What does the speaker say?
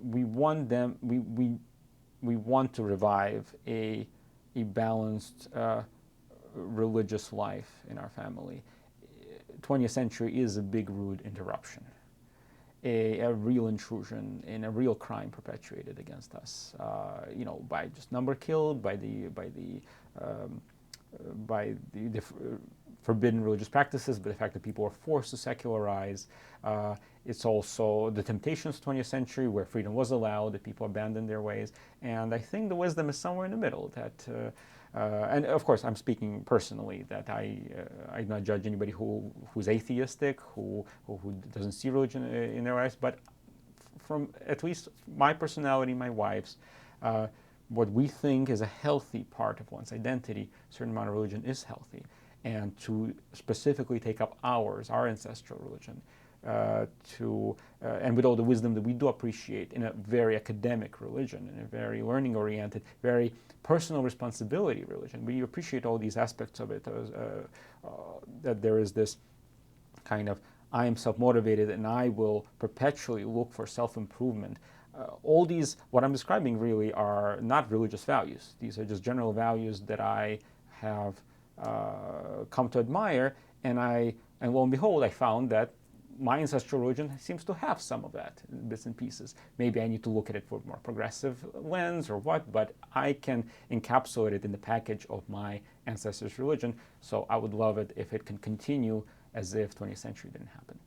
we want them, we want to revive a balanced religious life in our family. 20th century is a big, rude interruption, a real intrusion and a real crime perpetuated against us, by just number killed, by the forbidden religious practices, but the fact that people are forced to secularize. It's also the temptations of the 20th century, where freedom was allowed, that people abandoned their ways. And I think the wisdom is somewhere in the middle. That, and of course, I'm speaking personally, that I do not judge anybody who's atheistic, who doesn't see religion in their lives. But from at least my personality, my wife's, what we think is a healthy part of one's identity, a certain amount of religion is healthy. And to specifically take up our ancestral religion, and with all the wisdom that we do appreciate in a very academic religion, in a very learning-oriented, very personal responsibility religion. We appreciate all these aspects of it, that there is this kind of, I am self-motivated and I will perpetually look for self-improvement. All these, what I'm describing really are not religious values. These are just general values that I have come to admire, and lo and behold, I found that my ancestral religion seems to have some of that, bits and pieces. Maybe I need to look at it with a more progressive lens or what, but I can encapsulate it in the package of my ancestors' religion, so I would love it if it can continue as if 20th century didn't happen.